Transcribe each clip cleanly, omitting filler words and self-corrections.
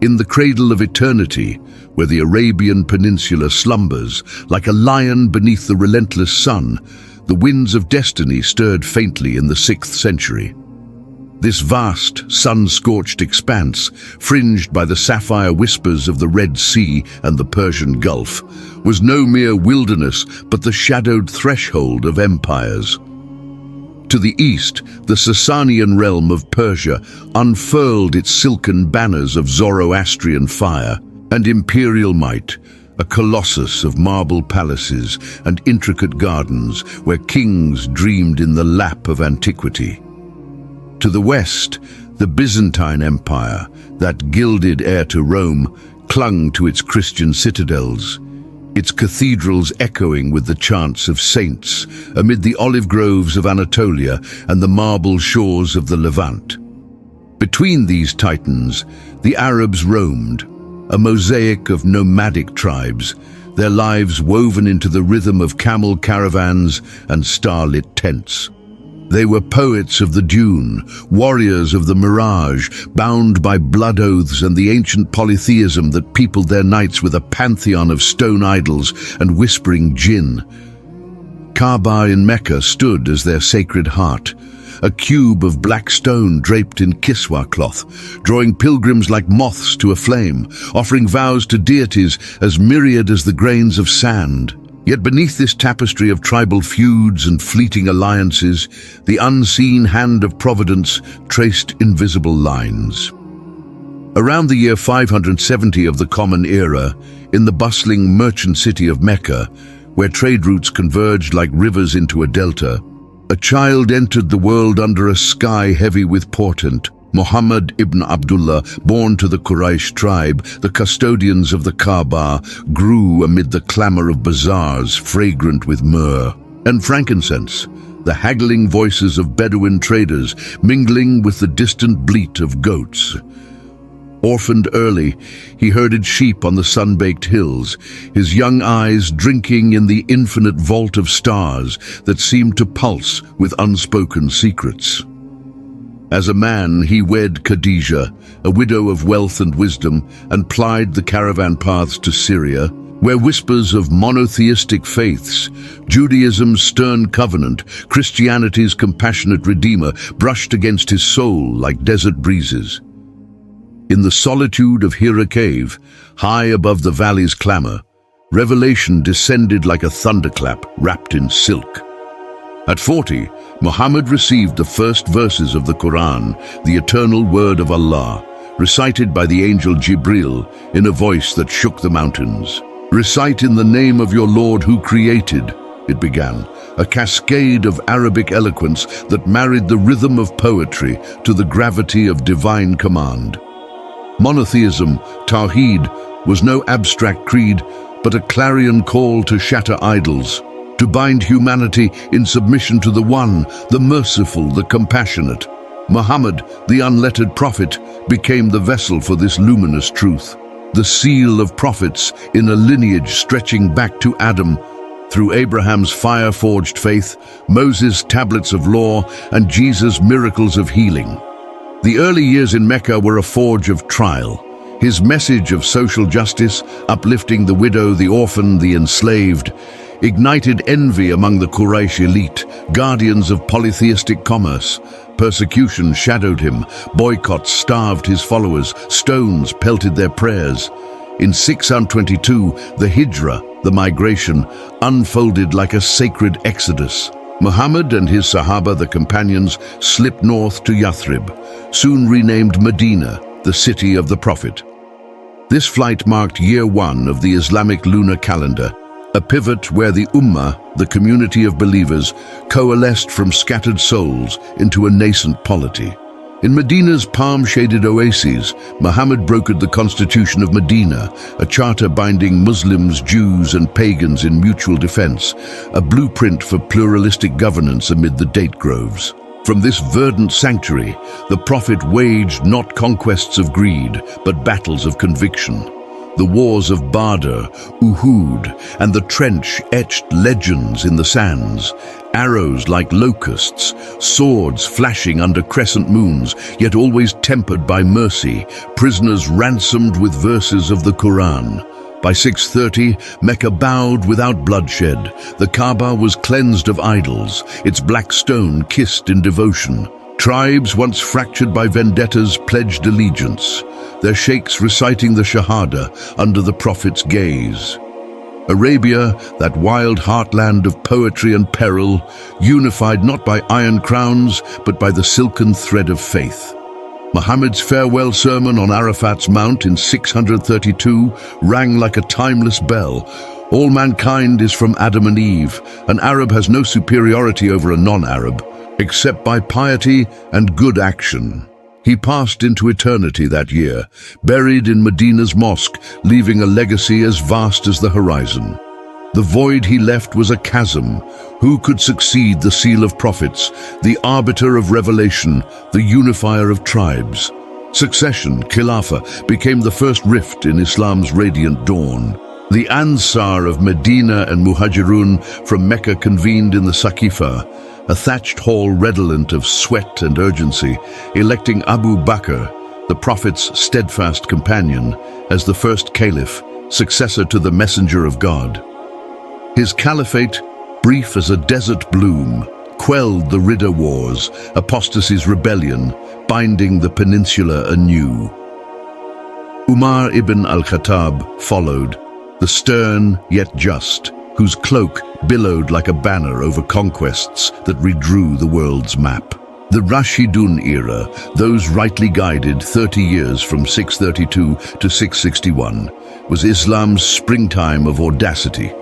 In the cradle of eternity, where the Arabian Peninsula slumbers, like a lion beneath the relentless sun, the winds of destiny stirred faintly in the 6th century. This vast, sun-scorched expanse, fringed by the sapphire whispers of the Red Sea and the Persian Gulf, was no mere wilderness but the shadowed threshold of empires. To the east, the Sasanian realm of Persia unfurled its silken banners of Zoroastrian fire and imperial might, a colossus of marble palaces and intricate gardens where kings dreamed in the lap of antiquity. To the west, the Byzantine Empire, that gilded heir to Rome, clung to its Christian citadels, its cathedrals echoing with the chants of saints amid the olive groves of Anatolia and the marble shores of the Levant. Between these titans, the Arabs roamed, a mosaic of nomadic tribes, their lives woven into the rhythm of camel caravans and starlit tents. They were poets of the dune, warriors of the mirage, bound by blood oaths and the ancient polytheism that peopled their nights with a pantheon of stone idols and whispering jinn. Kaaba in Mecca stood as their sacred heart, a cube of black stone draped in kiswa cloth, drawing pilgrims like moths to a flame, offering vows to deities as myriad as the grains of sand. Yet beneath this tapestry of tribal feuds and fleeting alliances, the unseen hand of Providence traced invisible lines. Around the year 570 of the Common Era, in the bustling merchant city of Mecca, where trade routes converged like rivers into a delta, a child entered the world under a sky heavy with portent. Muhammad ibn Abdullah, born to the Quraysh tribe, the custodians of the Kaaba, grew amid the clamor of bazaars fragrant with myrrh and frankincense, the haggling voices of Bedouin traders mingling with the distant bleat of goats. Orphaned early, he herded sheep on the sun-baked hills, his young eyes drinking in the infinite vault of stars that seemed to pulse with unspoken secrets. As a man, he wed Khadijah, a widow of wealth and wisdom, and plied the caravan paths to Syria, where whispers of monotheistic faiths, Judaism's stern covenant, Christianity's compassionate redeemer, brushed against his soul like desert breezes. In the solitude of Hira Cave, high above the valley's clamor, revelation descended like a thunderclap wrapped in silk. At 40, Muhammad received the first verses of the Quran, the eternal word of Allah, recited by the angel Jibril in a voice that shook the mountains. "Recite in the name of your Lord who created," it began, a cascade of Arabic eloquence that married the rhythm of poetry to the gravity of divine command. Monotheism, Tawheed, was no abstract creed, but a clarion call to shatter idols, to bind humanity in submission to the One, the merciful, the compassionate. Muhammad, the unlettered prophet, became the vessel for this luminous truth, the seal of prophets in a lineage stretching back to Adam, through Abraham's fire-forged faith, Moses' tablets of law, and Jesus' miracles of healing. The early years in Mecca were a forge of trial. His message of social justice, uplifting the widow, the orphan, the enslaved, ignited envy among the Quraysh elite, guardians of polytheistic commerce. Persecution shadowed him, boycotts starved his followers, stones pelted their prayers. In 622, the Hijra, the migration, unfolded like a sacred exodus. Muhammad and his Sahaba, the companions, slipped north to Yathrib, soon renamed Medina, the city of the Prophet. This flight marked year one of the Islamic lunar calendar, a pivot where the Ummah, the community of believers, coalesced from scattered souls into a nascent polity. In Medina's palm-shaded oases, Muhammad brokered the Constitution of Medina, a charter binding Muslims, Jews, and pagans in mutual defense, a blueprint for pluralistic governance amid the date groves. From this verdant sanctuary, the Prophet waged not conquests of greed, but battles of conviction. The wars of Badr, Uhud, and the trench etched legends in the sands. Arrows like locusts, swords flashing under crescent moons, yet always tempered by mercy, prisoners ransomed with verses of the Quran. By 630, Mecca bowed without bloodshed. The Kaaba was cleansed of idols, its black stone kissed in devotion. Tribes once fractured by vendettas pledged allegiance, their sheikhs reciting the Shahada under the Prophet's gaze. Arabia, that wild heartland of poetry and peril, unified not by iron crowns, but by the silken thread of faith. Muhammad's farewell sermon on Arafat's Mount in 632 rang like a timeless bell. All mankind is from Adam and Eve. An Arab has no superiority over a non-Arab, except by piety and good action. He passed into eternity that year, buried in Medina's mosque, leaving a legacy as vast as the horizon. The void he left was a chasm. Who could succeed the seal of prophets, the arbiter of revelation, the unifier of tribes? Succession, Khilafah, became the first rift in Islam's radiant dawn. The Ansar of Medina and Muhajirun from Mecca convened in the Saqifa, a thatched hall redolent of sweat and urgency, electing Abu Bakr, the Prophet's steadfast companion, as the first caliph, successor to the messenger of God. His caliphate, brief as a desert bloom, quelled the Ridda Wars, apostasy's rebellion, binding the peninsula anew. Umar ibn al-Khattab followed, the stern yet just, whose cloak billowed like a banner over conquests that redrew the world's map. The Rashidun era, those rightly guided 30 years from 632 to 661, was Islam's springtime of audacity.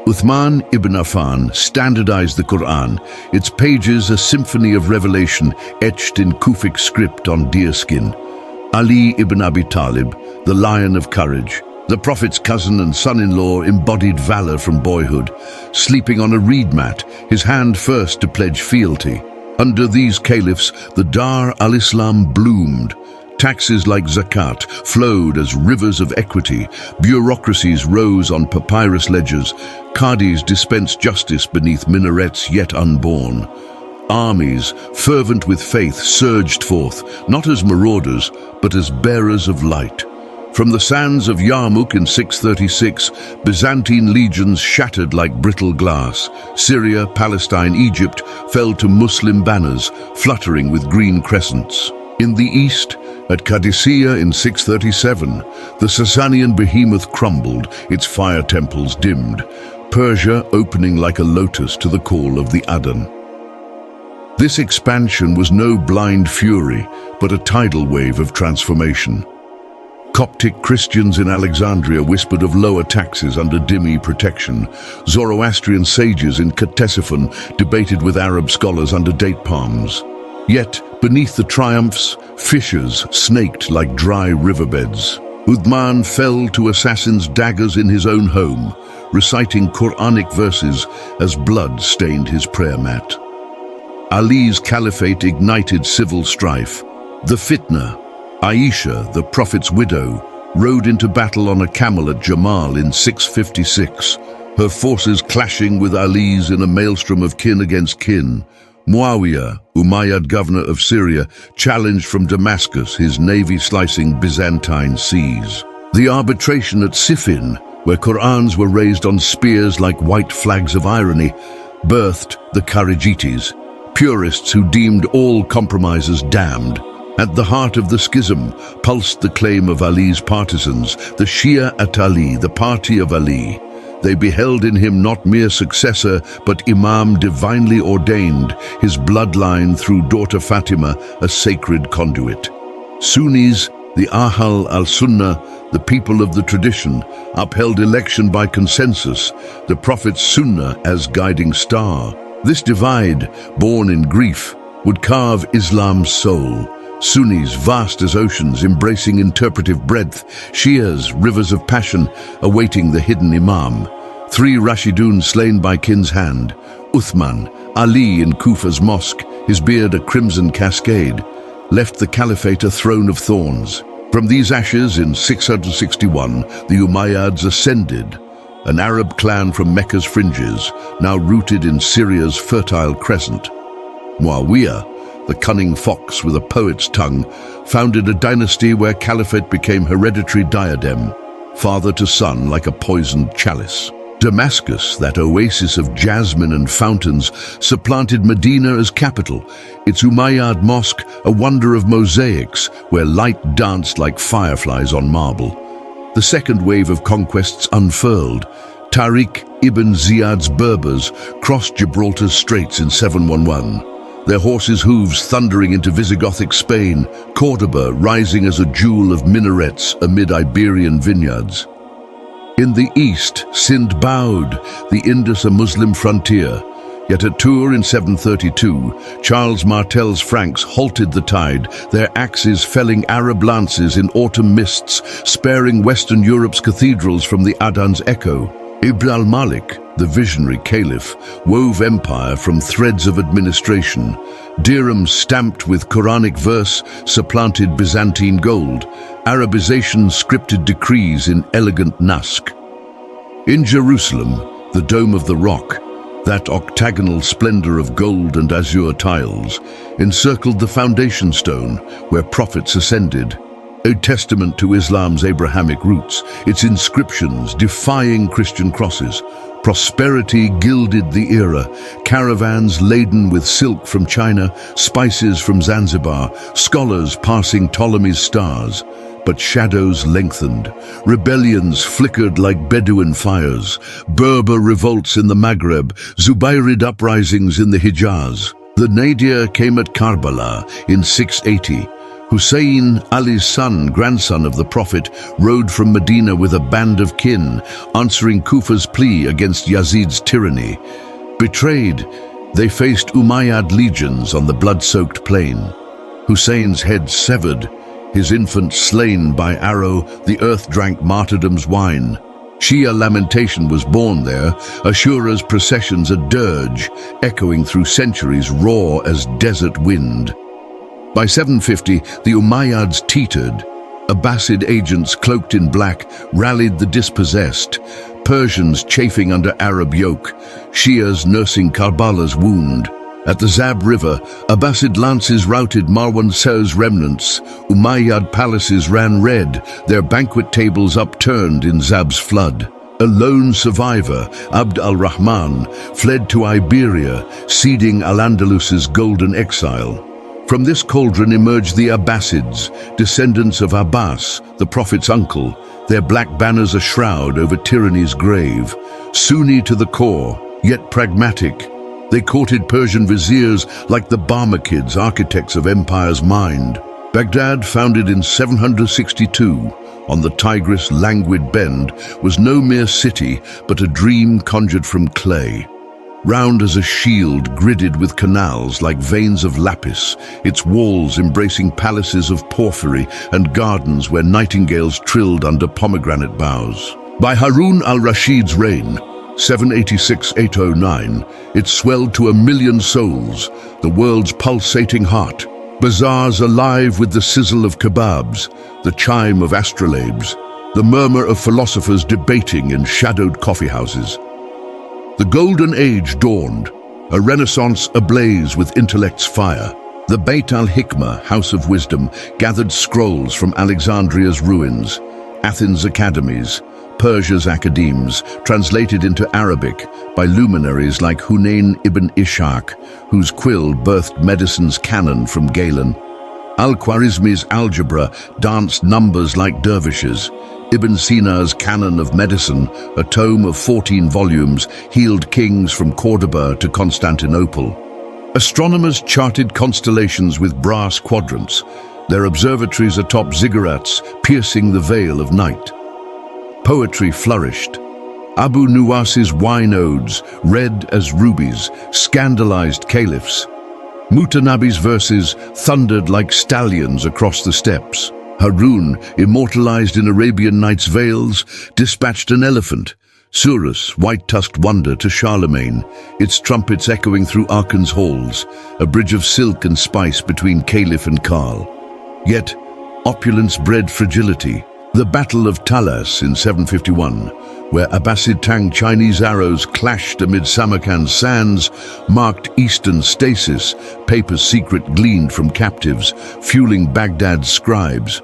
Uthman ibn Affan standardized the Quran, its pages a symphony of revelation etched in Kufic script on deerskin. Ali ibn Abi Talib, the lion of courage, the Prophet's cousin and son-in-law, embodied valor from boyhood, sleeping on a reed mat, his hand first to pledge fealty. Under these caliphs, the Dar al-Islam bloomed. Taxes like zakat flowed as rivers of equity, bureaucracies rose on papyrus ledgers, qadis dispensed justice beneath minarets yet unborn. Armies, fervent with faith, surged forth, not as marauders, but as bearers of light. From the sands of Yarmouk in 636, Byzantine legions shattered like brittle glass. Syria, Palestine, Egypt fell to Muslim banners, fluttering with green crescents. In the east, at Qadisiyah in 637, the Sasanian behemoth crumbled, its fire temples dimmed, Persia opening like a lotus to the call of the Adhan. This expansion was no blind fury, but a tidal wave of transformation. Coptic Christians in Alexandria whispered of lower taxes under dhimmi protection. Zoroastrian sages in Ctesiphon debated with Arab scholars under date palms. Yet, beneath the triumphs, fissures snaked like dry riverbeds. Uthman fell to assassins' daggers in his own home, reciting Quranic verses as blood stained his prayer mat. Ali's caliphate ignited civil strife. The fitna, Aisha, the Prophet's widow, rode into battle on a camel at Jamal in 656, her forces clashing with Ali's in a maelstrom of kin against kin. Muawiyah, Umayyad governor of Syria, challenged from Damascus, his navy slicing Byzantine seas. The arbitration at Siffin, where Qur'ans were raised on spears like white flags of irony, birthed the Kharijites, purists who deemed all compromises damned. At the heart of the schism pulsed the claim of Ali's partisans, the Shia at Ali, the party of Ali. They beheld in him not mere successor, but imam divinely ordained, his bloodline through daughter Fatima, a sacred conduit. Sunnis, the Ahl al-Sunnah, the people of the tradition, upheld election by consensus, the Prophet's Sunnah as guiding star. This divide, born in grief, would carve Islam's soul. Sunnis, vast as oceans, embracing interpretive breadth, Shias, rivers of passion, awaiting the hidden imam. 3 Rashidun slain by kin's hand, Uthman, Ali in Kufa's mosque, his beard a crimson cascade, left the caliphate a throne of thorns. From these ashes in 661, the Umayyads ascended, an Arab clan from Mecca's fringes, now rooted in Syria's fertile crescent. Muawiyah, the cunning fox with a poet's tongue, founded a dynasty where Caliphate became hereditary diadem, father to son like a poisoned chalice. Damascus, that oasis of jasmine and fountains, supplanted Medina as capital, its Umayyad mosque a wonder of mosaics where light danced like fireflies on marble. The second wave of conquests unfurled. Tariq ibn Ziyad's Berbers crossed Gibraltar's Straits in 711, their horses' hooves thundering into Visigothic Spain, Cordoba rising as a jewel of minarets amid Iberian vineyards. In the east, Sind bowed, the Indus a Muslim frontier. Yet at Tours in 732, Charles Martel's Franks halted the tide, their axes felling Arab lances in autumn mists, sparing Western Europe's cathedrals from the Adhan's echo. Ibn al-Malik, the visionary caliph, wove empire from threads of administration. Dirhams stamped with Quranic verse supplanted Byzantine gold. Arabization scripted decrees in elegant Naskh. In Jerusalem, the Dome of the Rock, that octagonal splendor of gold and azure tiles, encircled the foundation stone where prophets ascended, a testament to Islam's Abrahamic roots, its inscriptions defying Christian crosses. Prosperity gilded the era, caravans laden with silk from China, spices from Zanzibar, scholars passing Ptolemy's stars. But shadows lengthened, rebellions flickered like Bedouin fires, Berber revolts in the Maghreb, Zubayrid uprisings in the Hijaz. The nadir came at Karbala in 680. Hussein, Ali's son, grandson of the Prophet, rode from Medina with a band of kin, answering Kufa's plea against Yazid's tyranny. Betrayed, they faced Umayyad legions on the blood-soaked plain. Hussein's head severed, his infant slain by arrow, the earth drank martyrdom's wine. Shia lamentation was born there, Ashura's processions a dirge, echoing through centuries raw as desert wind. By 750, the Umayyads teetered. Abbasid agents cloaked in black rallied the dispossessed, Persians chafing under Arab yoke, Shias nursing Karbala's wound. At the Zab River, Abbasid lances routed Marwan Shah's remnants. Umayyad palaces ran red, their banquet tables upturned in Zab's flood. A lone survivor, Abd al-Rahman, fled to Iberia, seeding Al-Andalus's golden exile. From this cauldron emerged the Abbasids, descendants of Abbas, the Prophet's uncle, their black banners a shroud over tyranny's grave. Sunni to the core, yet pragmatic, they courted Persian viziers like the Barmakids, architects of empire's mind. Baghdad, founded in 762, on the Tigris' languid bend, was no mere city, but a dream conjured from clay. Round as a shield, gridded with canals like veins of lapis, its walls embracing palaces of porphyry and gardens where nightingales trilled under pomegranate boughs. By Harun al-Rashid's reign, 786–809, it swelled to 1 million souls, the world's pulsating heart. Bazaars alive with the sizzle of kebabs, the chime of astrolabes, the murmur of philosophers debating in shadowed coffeehouses. The Golden Age dawned, a renaissance ablaze with intellect's fire. The Beit al-Hikmah, House of Wisdom, gathered scrolls from Alexandria's ruins, Athens' academies, Persia's academes, translated into Arabic by luminaries like Hunayn ibn Ishaq, whose quill birthed medicine's canon from Galen. Al-Khwarizmi's algebra danced numbers like dervishes. Ibn Sina's Canon of Medicine, a tome of 14 volumes, healed kings from Cordoba to Constantinople. Astronomers charted constellations with brass quadrants, their observatories atop ziggurats piercing the veil of night. Poetry flourished. Abu Nuwas's wine odes, red as rubies, scandalized caliphs. Mutanabi's verses thundered like stallions across the steppes. Harun, immortalized in Arabian Nights' veils, dispatched an elephant. Surus, white-tusked wonder to Charlemagne, its trumpets echoing through Aachen's halls, a bridge of silk and spice between caliph and Karl. Yet, Opulence bred fragility. The Battle of Talas in 751, where Abbasid Tang Chinese arrows clashed amid Samarkand's sands, marked eastern stasis, paper's secret gleaned from captives, fueling Baghdad's scribes.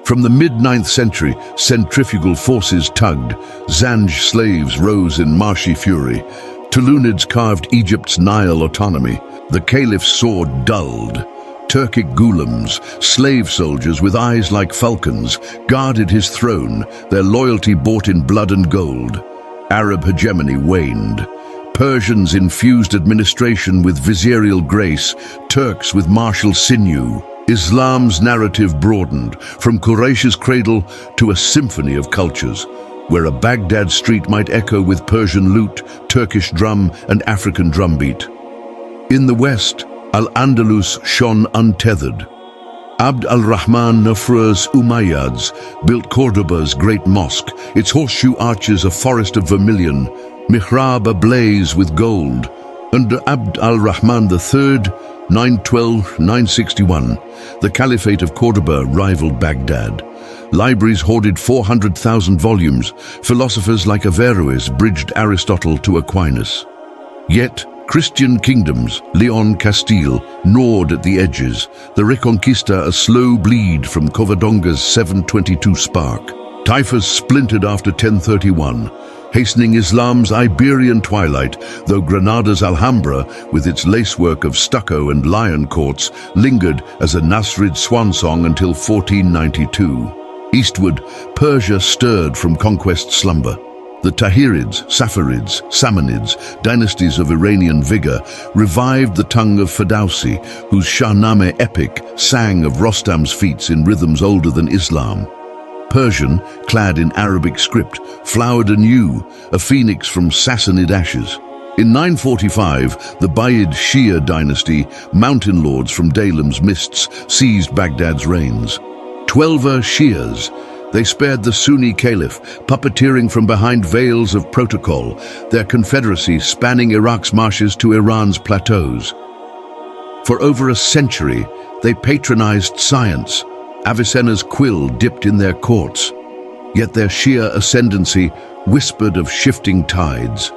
From the mid-9th century, centrifugal forces tugged, Zanj slaves rose in marshy fury, Tulunids carved Egypt's Nile autonomy, the caliph's sword dulled. Turkic ghulams, slave soldiers with eyes like falcons, guarded his throne, their loyalty bought in blood and gold. Arab hegemony waned. Persians infused administration with vizierial grace, Turks with martial sinew. Islam's narrative broadened, from Quraysh's cradle to a symphony of cultures, where a Baghdad street might echo with Persian lute, Turkish drum, and African drumbeat. In the West, Al-Andalus shone untethered. Abd al-Rahman Nafr's Umayyads built Cordoba's great mosque, its horseshoe arches a forest of vermilion, mihrab ablaze with gold. Under Abd al-Rahman III, 912–961, the Caliphate of Cordoba rivaled Baghdad. Libraries hoarded 400,000 volumes. Philosophers like Averroes bridged Aristotle to Aquinas. Yet, Christian kingdoms, Leon, Castile, gnawed at the edges, the Reconquista a slow bleed from Covadonga's 722 spark. Taifas splintered after 1031, hastening Islam's Iberian twilight, though Granada's Alhambra, with its lacework of stucco and lion courts, lingered as a Nasrid swan song until 1492. Eastward, Persia stirred from conquest slumber. The Tahirids, Saffarids, Samanids, dynasties of Iranian vigor, revived the tongue of Ferdowsi, whose Shahnameh epic sang of Rostam's feats in rhythms older than Islam. Persian, clad in Arabic script, flowered anew, a phoenix from Sassanid ashes. In 945, the Bayid Shia dynasty, mountain lords from Dalem's mists, seized Baghdad's reins. 12 Shias, they spared the Sunni caliph, puppeteering from behind veils of protocol, their confederacy spanning Iraq's marshes to Iran's plateaus. For over a century, they patronized science, Avicenna's quill dipped in their courts. Yet their Shia ascendancy whispered of shifting tides.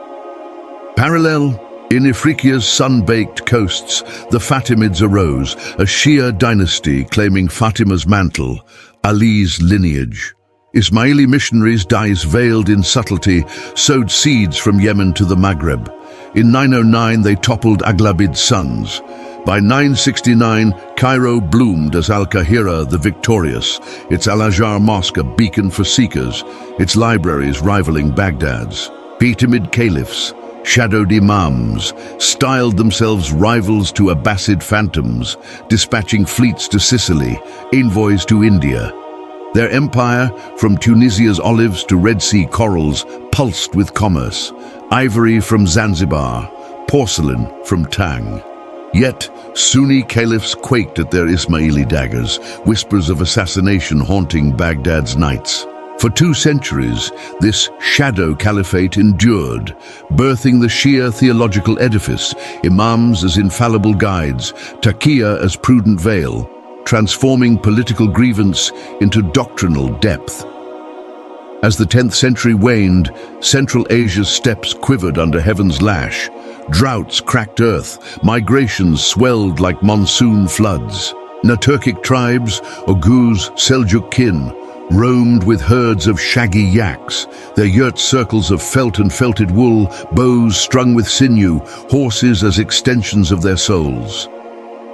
Parallel, in Ifriqiya's sun-baked coasts, the Fatimids arose, a Shia dynasty claiming Fatima's mantle, Ali's lineage. Ismaili missionaries, dyes veiled in subtlety, sowed seeds from Yemen to the Maghreb. In 909, they toppled Aghlabid's sons. By 969, Cairo bloomed as Al-Qahira the victorious, its Al-Azhar mosque a beacon for seekers, its libraries rivaling Baghdad's. Fatimid caliphs, shadowed imams, styled themselves rivals to Abbasid phantoms, dispatching fleets to Sicily, envoys to India. Their empire, from Tunisia's olives to Red Sea corals, pulsed with commerce, ivory from Zanzibar, porcelain from Tang. Yet, Sunni caliphs quaked at their Ismaili daggers, whispers of assassination haunting Baghdad's nights. For 2 centuries, this shadow caliphate endured, birthing the Shia theological edifice, imams as infallible guides, taqiyya as prudent veil, transforming political grievance into doctrinal depth. As the 10th century waned, Central Asia's steppes quivered under heaven's lash. Droughts cracked earth, migrations swelled like monsoon floods. Turkic tribes, Oghuz, Seljuk kin, roamed with herds of shaggy yaks, their yurt circles of felt and felted wool, bows strung with sinew, horses as extensions of their souls.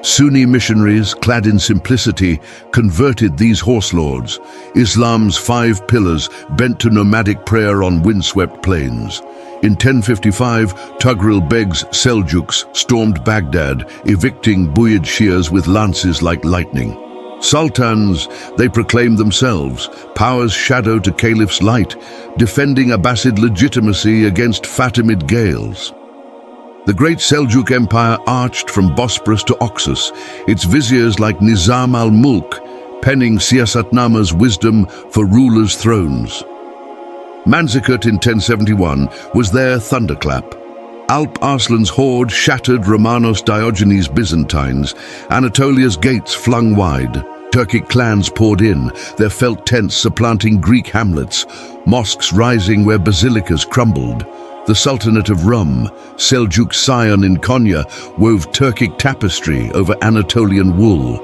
Sunni missionaries, clad in simplicity, converted these horse lords, Islam's 5 pillars bent to nomadic prayer on windswept plains. In 1055, Tughril Beg's Seljuks stormed Baghdad, evicting Buyid Shias with lances like lightning. Sultans, they proclaimed themselves, power's shadow to caliph's light, defending Abbasid legitimacy against Fatimid gales. The great Seljuk Empire arched from Bosporus to Oxus, its viziers like Nizam al-Mulk, penning Siyasatnama's wisdom for rulers' thrones. Manzikert in 1071 was their thunderclap. Alp Arslan's horde shattered Romanos Diogenes Byzantines, Anatolia's gates flung wide. Turkic clans poured in, their felt tents supplanting Greek hamlets, mosques rising where basilicas crumbled. The Sultanate of Rum, Seljuk Scion in Konya, wove Turkic tapestry over Anatolian wool.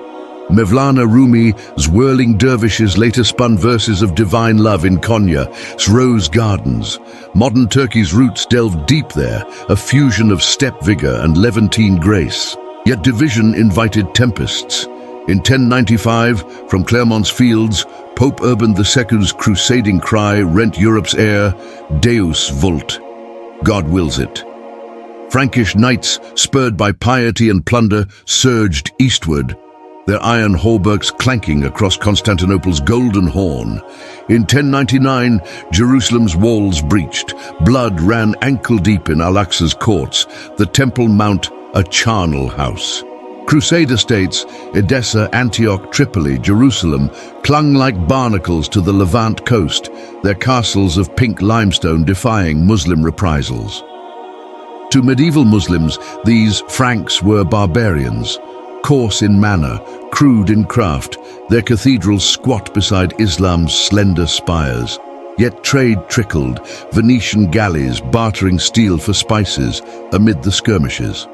Mevlana Rumi's whirling dervishes later spun verses of divine love in Konya's rose gardens. Modern Turkey's roots delved deep there, a fusion of steppe vigor and Levantine grace. Yet division invited tempests. In 1095, from Clermont's fields, Pope Urban II's crusading cry rent Europe's air, Deus vult, God wills it. Frankish knights, spurred by piety and plunder, surged eastward, their iron hauberks clanking across Constantinople's Golden Horn. In 1099, Jerusalem's walls breached. Blood ran ankle-deep in Al-Aqsa's courts, the Temple Mount a charnel house. Crusade estates, Edessa, Antioch, Tripoli, Jerusalem, clung like barnacles to the Levant coast, their castles of pink limestone defying Muslim reprisals. To medieval Muslims, these Franks were barbarians, coarse in manner, crude in craft, their cathedrals squat beside Islam's slender spires. Yet trade trickled, Venetian galleys bartering steel for spices amid the skirmishes.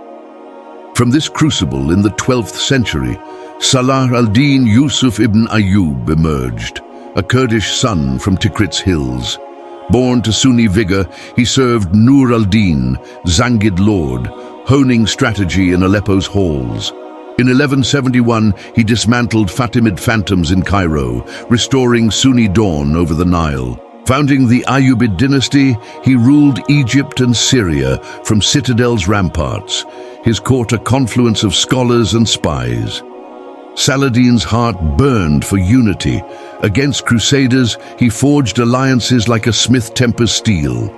From this crucible in the 12th century, Salah al-Din Yusuf ibn Ayyub emerged, a Kurdish son from Tikrit's hills. Born to Sunni vigor, he served Nur al-Din, Zangid lord, honing strategy in Aleppo's halls. In 1171, he dismantled Fatimid phantoms in Cairo, restoring Sunni dawn over the Nile. Founding the Ayyubid dynasty, he ruled Egypt and Syria from citadel's ramparts, his court a confluence of scholars and spies. Saladin's heart burned for unity. Against crusaders, he forged alliances like a smith tempers steel.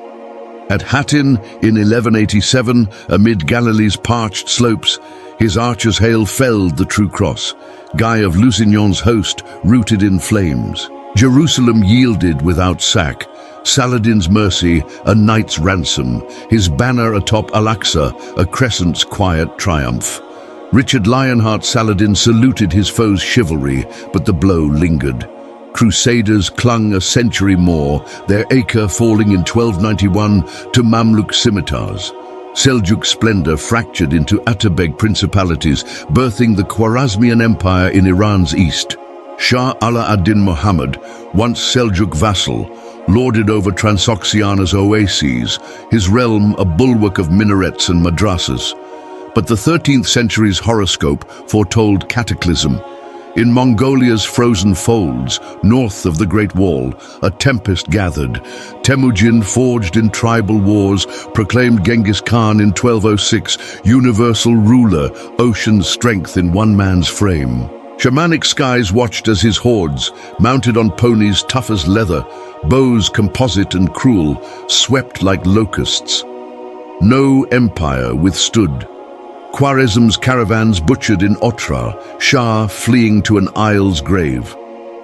At Hattin in 1187, amid Galilee's parched slopes, his archers' hail felled the true cross, Guy of Lusignan's host rooted in flames. Jerusalem yielded without sack, Saladin's mercy a knight's ransom, his banner atop Al-Aqsa a crescent's quiet triumph. Richard Lionheart Saladin saluted his foe's chivalry, but the blow lingered. Crusaders clung a century more, their acre falling in 1291 to Mamluk scimitars. Seljuk splendor fractured into Atabeg principalities, birthing the Khwarezmian Empire in Iran's east. Shah Ala ad-Din Muhammad, once Seljuk vassal, lorded over Transoxiana's oases, his realm a bulwark of minarets and madrasas. But the 13th century's horoscope foretold cataclysm. In Mongolia's frozen folds, north of the Great Wall, a tempest gathered. Temujin, forged in tribal wars, proclaimed Genghis Khan in 1206, universal ruler, ocean's strength in one man's frame. Shamanic skies watched as his hordes, mounted on ponies tough as leather, bows composite and cruel, swept like locusts. No empire withstood. Khwarezm's caravans butchered in Otrar, Shah fleeing to an isle's grave.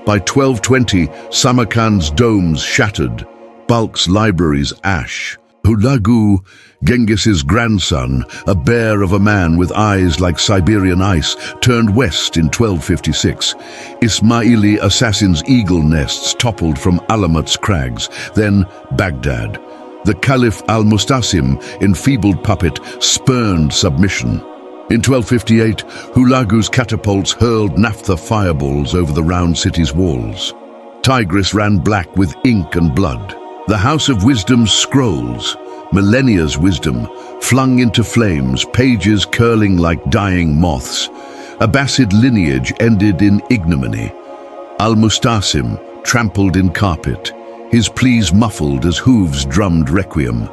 By 1220, Samarkand's domes shattered, Balkh's libraries ash. Hulagu, Genghis's grandson, a bear of a man with eyes like Siberian ice, turned west in 1256. Ismaili assassins' eagle nests toppled from Alamout's crags, then Baghdad. The Caliph al-Mustasim, enfeebled puppet, spurned submission. In 1258, Hulagu's catapults hurled naphtha fireballs over the round city's walls. Tigris ran black with ink and blood. The House of Wisdom's scrolls, millennia's wisdom, flung into flames, pages curling like dying moths. Abbasid lineage ended in ignominy. Al-Mustasim trampled in carpet, his pleas muffled as hooves drummed requiem.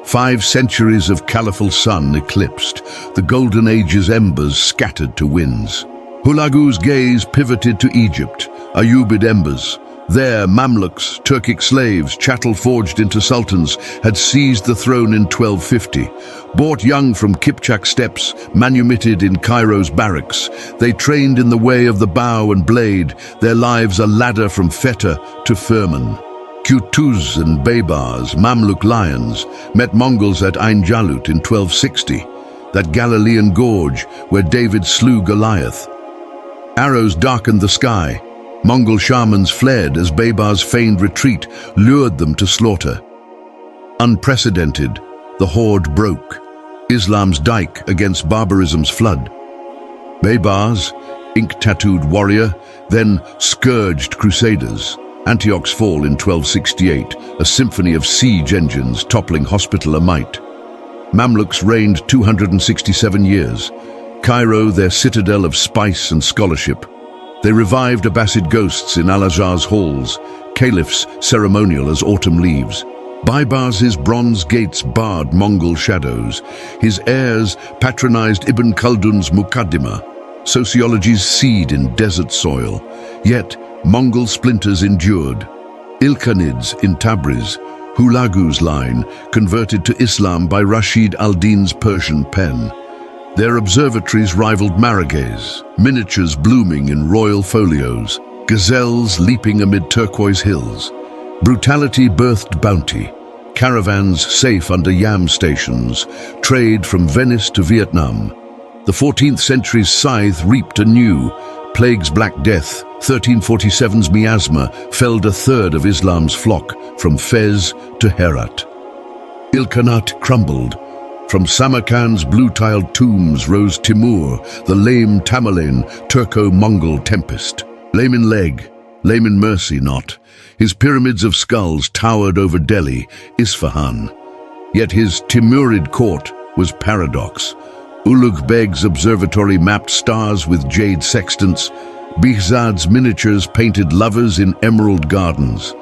5 centuries of caliphal sun eclipsed, the Golden Age's embers scattered to winds. Hulagu's gaze pivoted to Egypt, Ayyubid embers. There, Mamluks, Turkic slaves, chattel forged into sultans, had seized the throne in 1250. Bought young from Kipchak steppes, manumitted in Cairo's barracks, they trained in the way of the bow and blade, their lives a ladder from Feta to Firman. Qutuz and Baybars, Mamluk lions, met Mongols at Ain Jalut in 1260, that Galilean gorge where David slew Goliath. Arrows darkened the sky. Mongol shamans fled as Baybar's feigned retreat lured them to slaughter. Unprecedented, the horde broke, Islam's dike against barbarism's flood. Baybar's ink-tattooed warrior then scourged crusaders. Antioch's fall in 1268, a symphony of siege engines toppling Hospitaller might. Mamluks reigned 267 years, Cairo their citadel of spice and scholarship. They revived Abbasid ghosts in Al-Azhar's halls, caliphs ceremonial as autumn leaves. Baybar's bronze gates barred Mongol shadows. His heirs patronized Ibn Khaldun's Muqaddimah, sociology's seed in desert soil. Yet, Mongol splinters endured. Ilkhanids in Tabriz, Hulagu's line, converted to Islam by Rashid al-Din's Persian pen. Their observatories rivaled Maragay's, miniatures blooming in royal folios, gazelles leaping amid turquoise hills. Brutality birthed bounty, caravans safe under yam stations, trade from Venice to Vietnam. The 14th century's scythe reaped anew. Plague's Black Death, 1347's miasma, felled a third of Islam's flock, from Fez to Herat. Ilkhanate crumbled. From Samarkand's blue-tiled tombs rose Timur, the lame Tamerlane, Turco-Mongol tempest. Lame in leg, lame in mercy not. His pyramids of skulls towered over Delhi, Isfahan. Yet his Timurid court was paradox. Ulugh Beg's observatory mapped stars with jade sextants. Behzad's miniatures painted lovers in emerald gardens.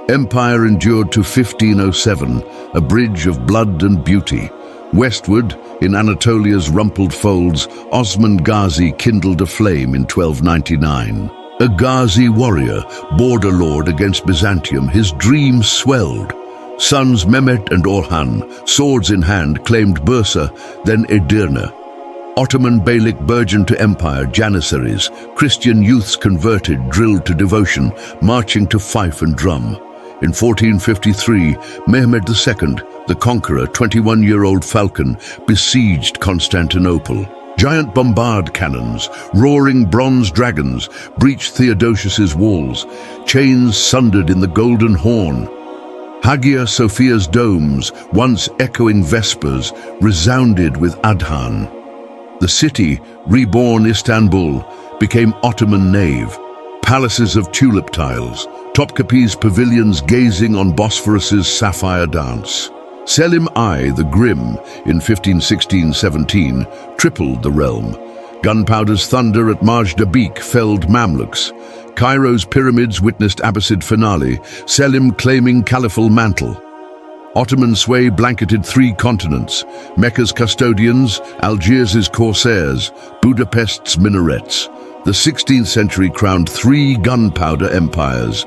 Empire endured to 1507, a bridge of blood and beauty. Westward, in Anatolia's rumpled folds, Osman Ghazi kindled a flame in 1299. A Ghazi warrior, border lord against Byzantium, his dream swelled. Sons Mehmet and Orhan, swords in hand, claimed Bursa, then Edirne. Ottoman Beylik burgeoned to empire, Janissaries, Christian youths converted, drilled to devotion, marching to fife and drum. In 1453, Mehmed II, the conqueror, 21-year-old falcon, besieged Constantinople. Giant bombard cannons, roaring bronze dragons, breached Theodosius's walls. Chains sundered in the Golden Horn. Hagia Sophia's domes, once echoing vespers, resounded with Adhan. The city, reborn Istanbul, became Ottoman nave. Palaces of tulip tiles, Topkapi's pavilions gazing on Bosphorus's sapphire dance. Selim I the Grim, in 1516-17, tripled the realm. Gunpowder's thunder at Majd-Dabik felled Mamluks. Cairo's pyramids witnessed Abbasid finale, Selim claiming caliphal mantle. Ottoman sway blanketed 3 continents, Mecca's custodians, Algiers' corsairs, Budapest's minarets. The 16th century crowned 3 gunpowder empires,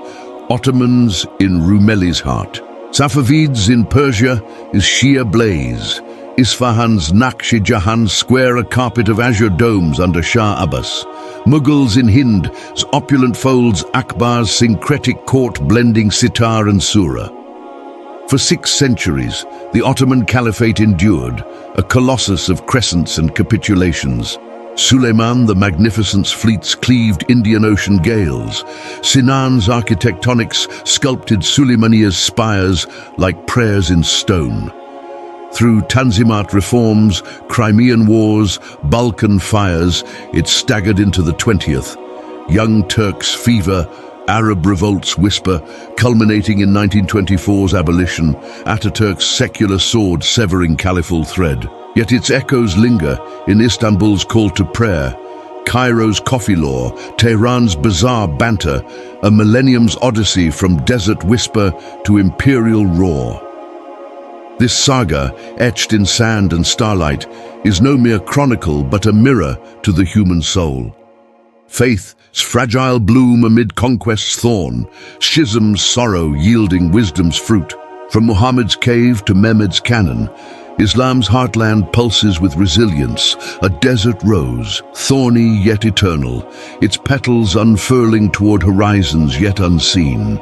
Ottomans in Rumeli's heart. Safavids in Persia is Shia blaze. Isfahan's Naqsh-i-Jahan square a carpet of azure domes under Shah Abbas. Mughals in Hind's opulent folds Akbar's syncretic court blending sitar and surah. For 6 centuries, the Ottoman Caliphate endured, a colossus of crescents and capitulations. Suleiman the Magnificent's fleets cleaved Indian Ocean gales. Sinan's architectonics sculpted Suleymaniya's spires like prayers in stone. Through Tanzimat reforms, Crimean wars, Balkan fires, it staggered into the 20th. Young Turks' fever, Arab revolts whisper, culminating in 1924's abolition, Ataturk's secular sword severing caliphal thread. Yet its echoes linger in Istanbul's call to prayer, Cairo's coffee law, Tehran's bizarre banter, a millennium's odyssey from desert whisper to imperial roar. This saga, etched in sand and starlight, is no mere chronicle but a mirror to the human soul. Faith's fragile bloom amid conquest's thorn, schism's sorrow yielding wisdom's fruit. From Muhammad's cave to Mehmed's cannon, Islam's heartland pulses with resilience, a desert rose, thorny yet eternal, its petals unfurling toward horizons yet unseen.